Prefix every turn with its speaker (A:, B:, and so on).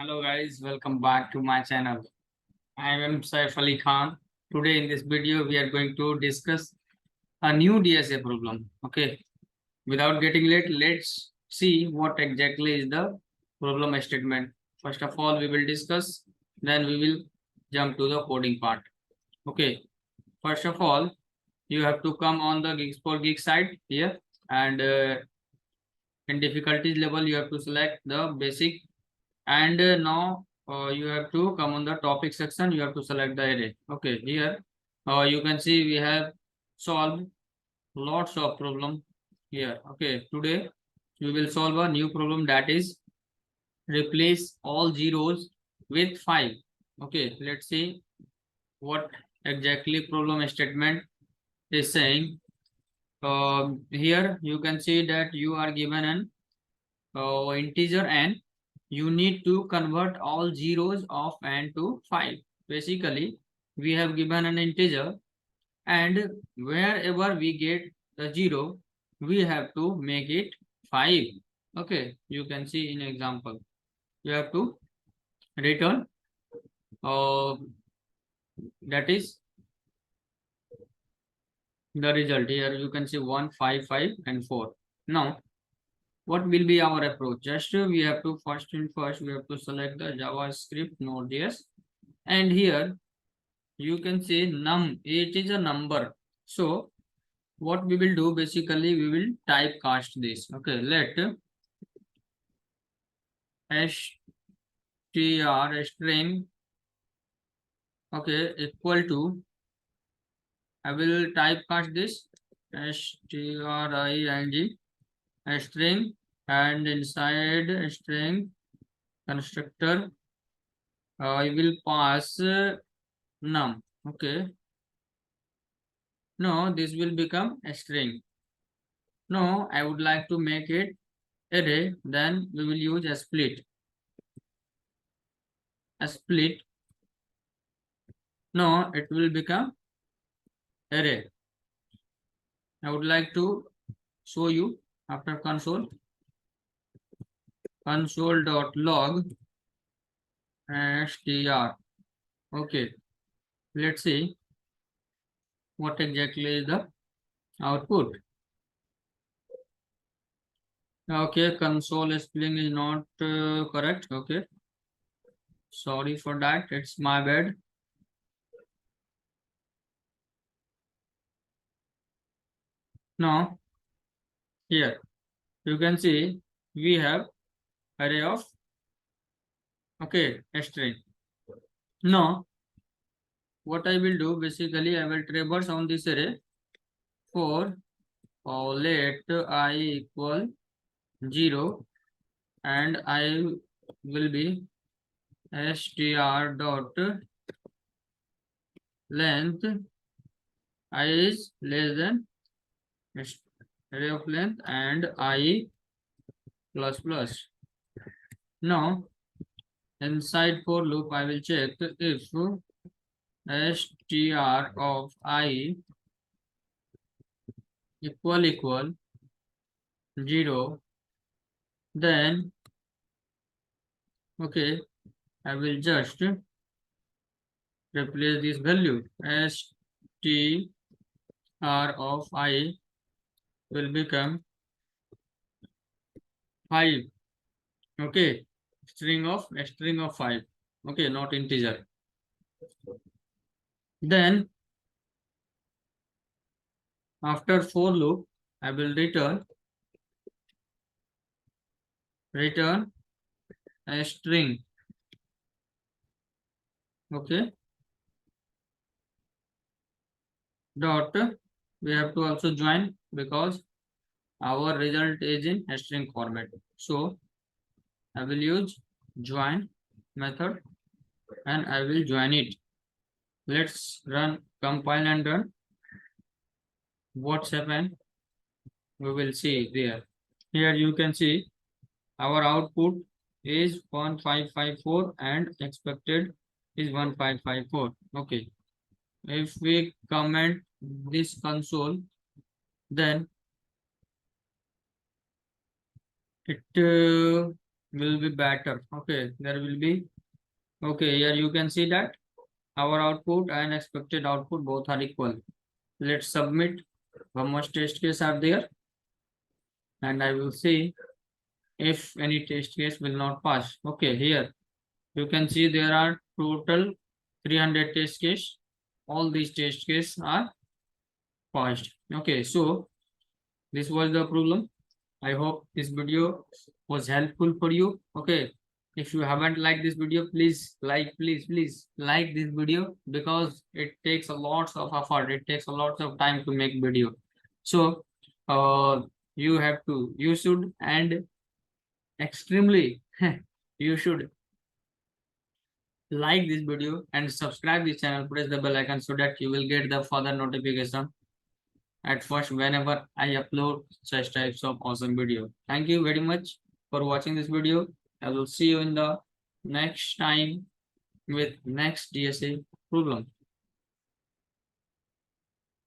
A: Hello guys, welcome back to my channel. I am Saif Ali Khan. Today in this video we are going to discuss a new DSA problem. Okay, without getting late, let's see what exactly is the problem statement. First of all, we will discuss, then we will jump to the coding part. Okay, first of all, you have to come on the GeeksForGeeks side here, and in difficulties level you have to select the basic, and now you have to come on the topic section. You have to select the array. Okay, here you can see we have solved lots of problem here. Okay, today we will solve a new problem, that is replace all zeros with 5. Okay, let's see what exactly problem statement is saying. Here you can see that you are given an integer n. You need to convert all zeros of n to 5. Basically, we have given an integer, and wherever we get the 0, we have to make it 5. Okay, you can see in example. You have to return that is the result. Here you can see 1, 5, 5 and 4. Now what will be our approach? Just we have to first we have to select the JavaScript Node.js, and here you can say num. It is a number. So what we will do, basically we will typecast this. Okay, let str string, okay, equal to, I will typecast this string string, and inside string constructor I will pass num. Okay, no, this will become a string. No, I would like to make it array, then we will use a split. No, it will become array. I would like to show you after console.log str. Okay, let's see what exactly is the output. Okay, console spelling is not correct. Okay, sorry for that, it's my bad. Now here you can see we have array of, okay, a string. Now what I will do, basically I will traverse on this array for let I equal 0, and I will be str dot length I is less than array of length and I plus plus. Now inside for loop I will check if str of I equal 0, then okay, I will just replace this value. Str of I will become 5. Okay, string of 5. Okay, not integer. Then after for loop I will return a string. Okay, dot, we have to also join because our result is in a string format. So I will use join method and I will join it. Let's compile and run. What's happened, we will see there. Here you can see our output is 1554 and expected is 1554. Okay, if we comment this console, then it will be better. Okay, there will be. Okay, here you can see that our output and expected output both are equal. Let's submit. How much test case are there? And I will see if any test case will not pass. Okay, here you can see there are total 300 test case. All these test case are passed. Okay, so this was the problem. I hope this video was helpful for you. Okay, if you haven't liked this video, please please like this video, because it takes a lot of effort. It takes a lot of time to make video. So you should, and extremely you should like this video and subscribe this channel, press the bell icon so that you will get the further notification at first whenever I upload such types of awesome video. Thank you very much for watching this video. I will see you in the next time with next DSA problem.